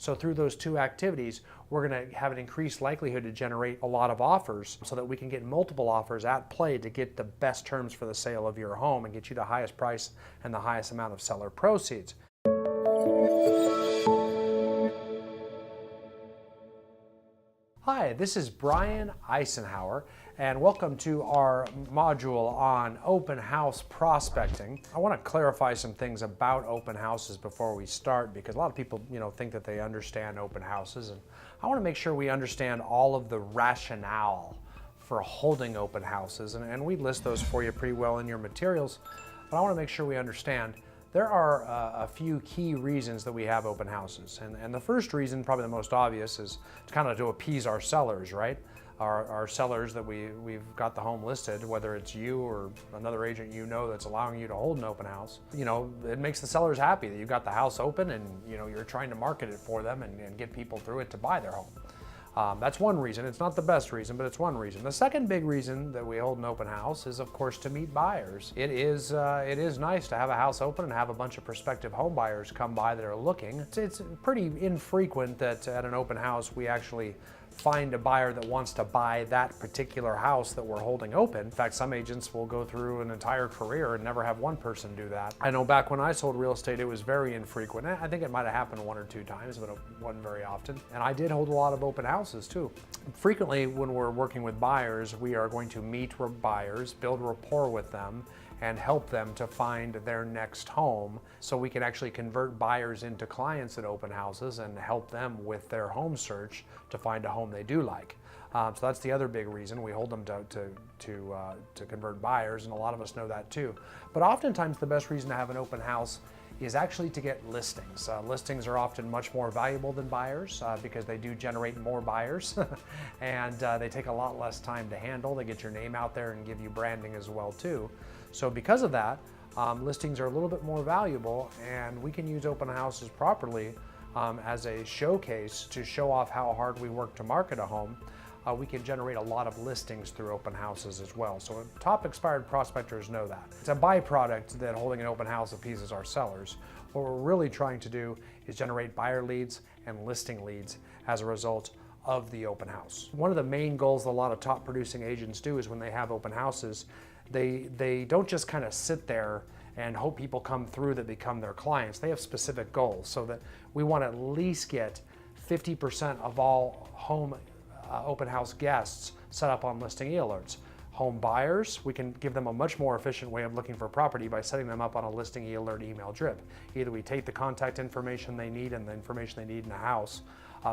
So through those two activities, we're going to have an increased likelihood to generate a lot of offers so that we can get multiple offers at play to get the best terms for the sale of your home and get you the highest price and the highest amount of seller proceeds. Hi, this is Brian Icenhower, and welcome to our module on open house prospecting. I want to clarify some things about open houses before we start, because a lot of people, think that they understand open houses, and I want to make sure we understand all of the rationale for holding open houses, and we list those for you pretty well in your materials, but I want to make sure we understand there are a few key reasons that we have open houses. And the first reason, probably the most obvious, is to appease our sellers, right? Our sellers that we've got the home listed, whether it's you or another agent that's allowing you to hold an open house. It makes the sellers happy that you've got the house open and you're trying to market it for them and get people through it to buy their home. That's one reason. It's not the best reason, but it's one reason. The second big reason that we hold an open house is, of course, to meet buyers. It is nice to have a house open and have a bunch of prospective home buyers come by that are looking. It's pretty infrequent that at an open house we actually find a buyer that wants to buy that particular house that we're holding open. In fact, some agents will go through an entire career and never have one person do that. I know back when I sold real estate, it was very infrequent. I think it might have happened one or two times, but it wasn't very often. And I did hold a lot of open houses too. Frequently, when we're working with buyers, we are going to meet buyers, build rapport with them, and help them to find their next home, so we can actually convert buyers into clients at open houses and help them with their home search to find a home they do like. So that's the other big reason we hold them to convert buyers, and a lot of us know that too. But oftentimes the best reason to have an open house is actually to get listings. Listings are often much more valuable than buyers because they do generate more buyers and they take a lot less time to handle. They get your name out there and give you branding as well too. So because of that, listings are a little bit more valuable, and we can use open houses properly as a showcase to show off how hard we work to market a home. We can generate a lot of listings through open houses as well. So top expired prospectors know that. It's a byproduct that holding an open house appeases our sellers. What we're really trying to do is generate buyer leads and listing leads as a result of the open house. One of the main goals a lot of top producing agents do is when they have open houses, they don't just kind of sit there and hope people come through that become their clients. They have specific goals, so that we want to at least get 50% of all home open house guests set up on listing e-alerts. Home buyers, we can give them a much more efficient way of looking for property by setting them up on a listing e-alert email drip. Either we take the contact information they need and the information they need in the house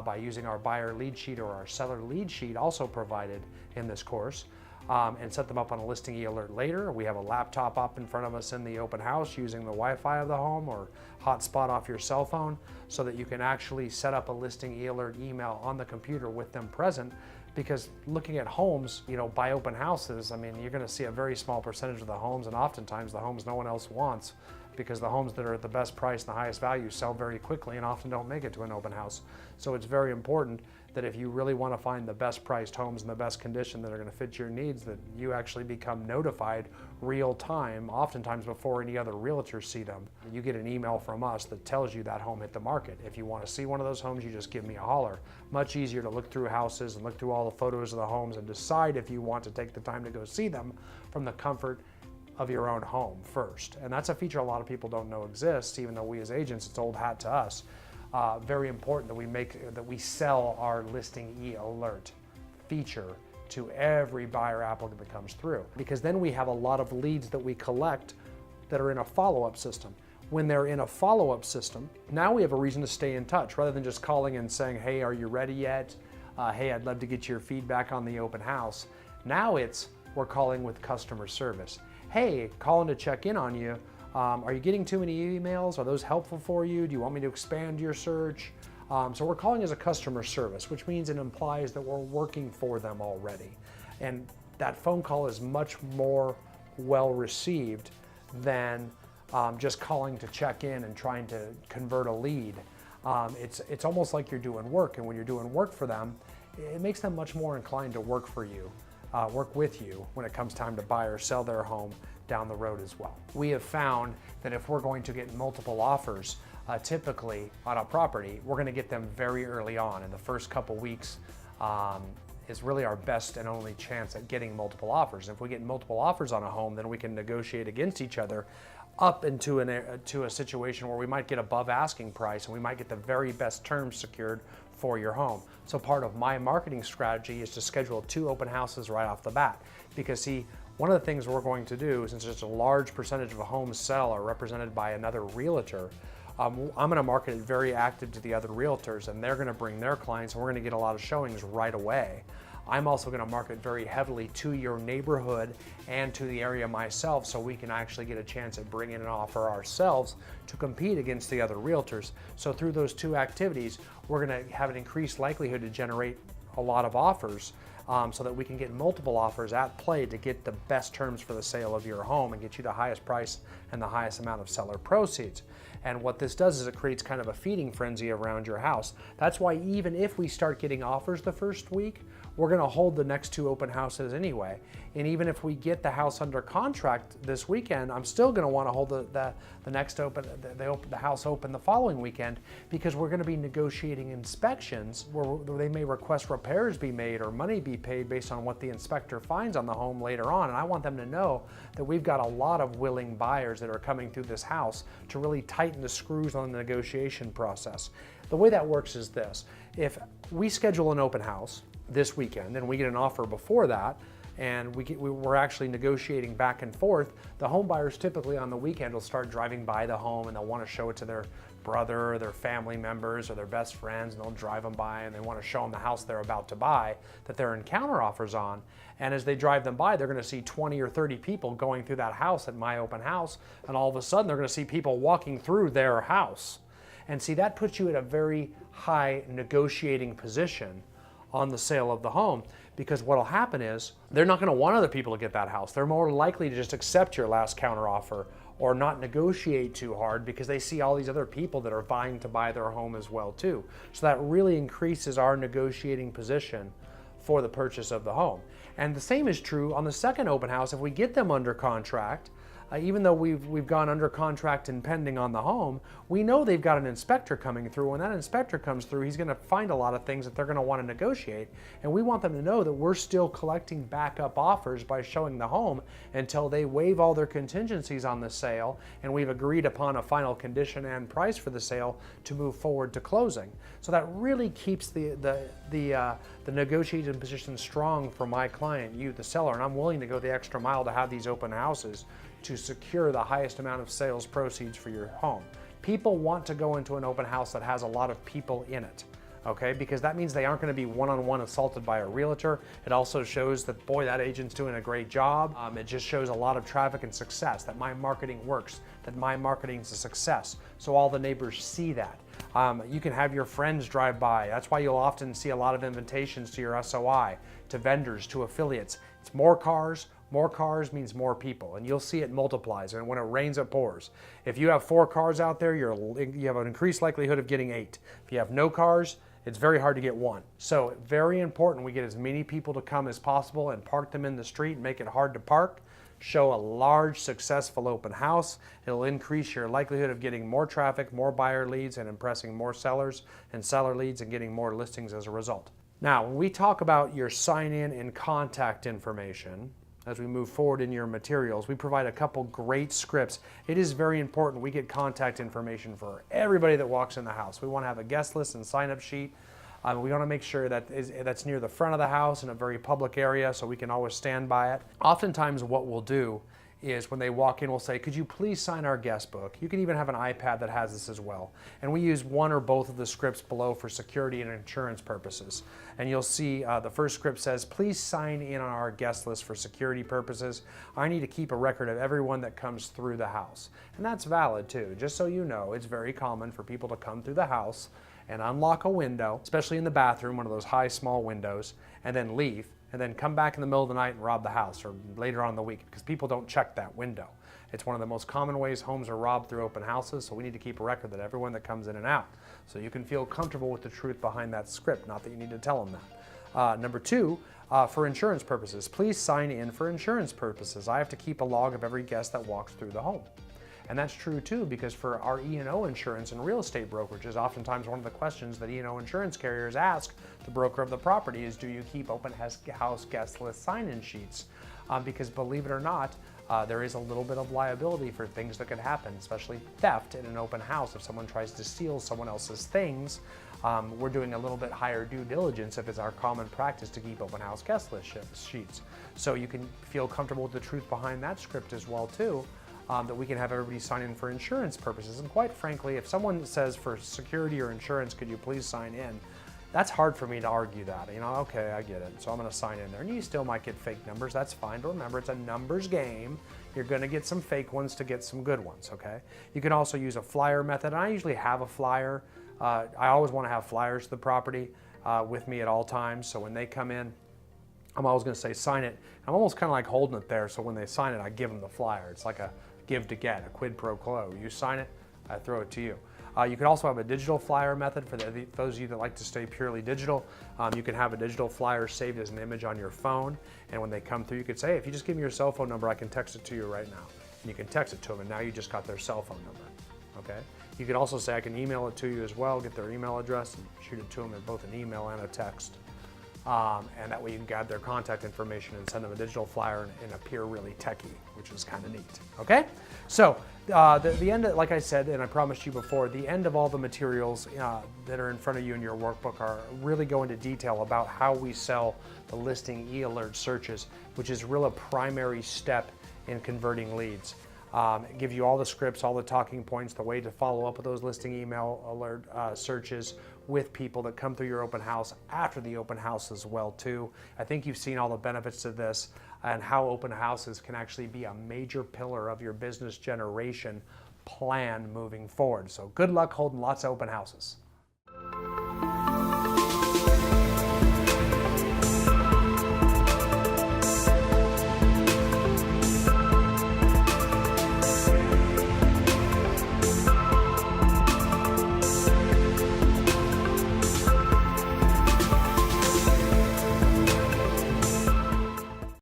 by using our buyer lead sheet or our seller lead sheet, also provided in this course, and set them up on a listing e-alert later. We have a laptop up in front of us in the open house using the Wi-Fi of the home or hotspot off your cell phone, so that you can actually set up a listing e-alert email on the computer with them present. Because looking at homes, by open houses, you're going to see a very small percentage of the homes, and oftentimes the homes no one else wants, because the homes that are at the best price and the highest value sell very quickly and often don't make it to an open house. So it's very important that if you really want to find the best priced homes in the best condition that are going to fit your needs, that you actually become notified real time, oftentimes before any other realtors see them. You get an email from us that tells you that home hit the market. If you want to see one of those homes, you just give me a holler. Much easier to look through houses and look through all the photos of the homes and decide if you want to take the time to go see them from the comfort of your own home first. And that's a feature a lot of people don't know exists, even though we as agents, it's old hat to us. Very important that we sell our listing e-alert feature to every buyer applicant that comes through, because then we have a lot of leads that we collect that are in a follow-up system. When they're in a follow-up system, now we have a reason to stay in touch rather than just calling and saying, hey, are you ready yet? Hey, I'd love to get your feedback on the open house. Now we're calling with customer service. Hey, calling to check in on you. Are you getting too many emails? Are those helpful for you? Do you want me to expand your search? So we're calling as a customer service, which means it implies that we're working for them already. And that phone call is much more well received than just calling to check in and trying to convert a lead. It's almost like you're doing work, and when you're doing work for them, it makes them much more inclined to work for you, work with you when it comes time to buy or sell their home down the road as well. We have found that if we're going to get multiple offers typically on a property, we're going to get them very early on. In the first couple weeks is really our best and only chance at getting multiple offers. If we get multiple offers on a home, then we can negotiate against each other up into a situation where we might get above asking price and we might get the very best terms secured for your home. So part of my marketing strategy is to schedule 2 open houses right off the bat. Because see, one of the things we're going to do, since just a large percentage of homes sell are represented by another realtor, I'm going to market it very active to the other realtors, and they're going to bring their clients, and we're going to get a lot of showings right away. I'm also going to market very heavily to your neighborhood and to the area myself, so we can actually get a chance at bringing an offer ourselves to compete against the other realtors. So through those 2 activities, we're going to have an increased likelihood to generate a lot of offers, so that we can get multiple offers at play to get the best terms for the sale of your home and get you the highest price and the highest amount of seller proceeds. And what this does is it creates kind of a feeding frenzy around your house. That's why even if we start getting offers the first week, we're going to hold the next 2 open houses anyway. And even if we get the house under contract this weekend, I'm still going to want to hold the house open the following weekend, because we're going to be negotiating inspections where they may request repairs be made or money be paid based on what the inspector finds on the home later on. And I want them to know that we've got a lot of willing buyers that are coming through this house to really tighten the screws on the negotiation process. The way that works is this: if we schedule an open house this weekend and we get an offer before that, and we're actually negotiating back and forth, the home buyers typically on the weekend will start driving by the home, and they'll want to show it to their brother or their family members or their best friends, and they'll drive them by and they want to show them the house they're about to buy that they're in counter offers on. And as they drive them by, they're going to see 20 or 30 people going through that house at my open house, and all of a sudden they're going to see people walking through their house. And see, that puts you at a very high negotiating position on the sale of the home, because what'll happen is they're not going to want other people to get that house. They're more likely to just accept your last counter offer or not negotiate too hard, because they see all these other people that are vying to buy their home as well too. So that really increases our negotiating position for the purchase of the home. And the same is true on the second open house. If we get them under contract, even though we've gone under contract and pending on the home, we know they've got an inspector coming through. When that inspector comes through, he's going to find a lot of things that they're going to want to negotiate. And we want them to know that we're still collecting backup offers by showing the home until they waive all their contingencies on the sale, and we've agreed upon a final condition and price for the sale to move forward to closing. So that really keeps the negotiating position strong for my client, you, the seller. And I'm willing to go the extra mile to have these open houses to secure the highest amount of sales proceeds for your home. People want to go into an open house that has a lot of people in it, okay? Because that means they aren't going to be one-on-one assaulted by a realtor. It also shows that, boy, that agent's doing a great job. It just shows a lot of traffic and success, that my marketing works, that my marketing's a success. So all the neighbors see that. You can have your friends drive by. That's why you'll often see a lot of invitations to your SOI, to vendors, to affiliates. It's more cars. More cars means more people, and you'll see it multiplies, and when it rains, it pours. If you have 4 cars out there, you have an increased likelihood of getting 8. If you have no cars, it's very hard to get 1. So very important we get as many people to come as possible and park them in the street and make it hard to park. Show a large, successful open house. It'll increase your likelihood of getting more traffic, more buyer leads, and impressing more sellers and seller leads, and getting more listings as a result. Now, when we talk about your sign-in and contact information, as we move forward in your materials, we provide a couple great scripts. It is very important we get contact information for everybody that walks in the house. We want to have a guest list and sign-up sheet. We want to make sure that that's near the front of the house in a very public area, so we can always stand by it. Oftentimes what we'll do is when they walk in, we'll say, could you please sign our guest book? You can even have an iPad that has this as well. And we use one or both of the scripts below for security and insurance purposes. And you'll see the first script says, please sign in on our guest list for security purposes. I need to keep a record of everyone that comes through the house. And that's valid too. Just so you know, it's very common for people to come through the house and unlock a window, especially in the bathroom, one of those high, small windows, and then leave, and then come back in the middle of the night and rob the house, or later on in the week, because people don't check that window. It's one of the most common ways homes are robbed through open houses, so we need to keep a record that everyone that comes in and out, so you can feel comfortable with the truth behind that script, not that you need to tell them that. Number 2, for insurance purposes, please sign in for insurance purposes. I have to keep a log of every guest that walks through the home. And that's true too, because for our E&O insurance and real estate brokerages, oftentimes one of the questions that E&O insurance carriers ask the broker of the property is, do you keep open house guest list sign-in sheets? Because believe it or not, there is a little bit of liability for things that could happen, especially theft in an open house. If someone tries to steal someone else's things, we're doing a little bit higher due diligence if it's our common practice to keep open house guest list sheets. So you can feel comfortable with the truth behind that script as well too, that we can have everybody sign in for insurance purposes. And quite frankly, if someone says for security or insurance, could you please sign in? That's hard for me to argue that. Okay, I get it. So I'm going to sign in there. And you still might get fake numbers. That's fine. But remember, it's a numbers game. You're going to get some fake ones to get some good ones, okay? You can also use a flyer method. And I usually have a flyer. I always want to have flyers to the property with me at all times. So when they come in, I'm always going to say sign it. I'm almost kind of like holding it there. So when they sign it, I give them the flyer. It's like a give to get, a quid pro quo. You sign it, I throw it to you. You can also have a digital flyer method for those of you that like to stay purely digital. You can have a digital flyer saved as an image on your phone, and when they come through, you could say, hey, if you just give me your cell phone number, I can text it to you right now. And you can text it to them, and now you just got their cell phone number, okay? You could also say, I can email it to you as well, get their email address, and shoot it to them in both an email and a text. And that way you can gather their contact information and send them a digital flyer and appear really techie, which is kind of neat, okay? So the end, like I said, and I promised you before, the end of all the materials that are in front of you in your workbook are really go into detail about how we sell the listing e-alert searches, which is really a primary step in converting leads. Give you all the scripts, all the talking points, the way to follow up with those listing email alert searches with people that come through your open house after the open house as well too. I think you've seen all the benefits of this and how open houses can actually be a major pillar of your business generation plan moving forward. So good luck holding lots of open houses.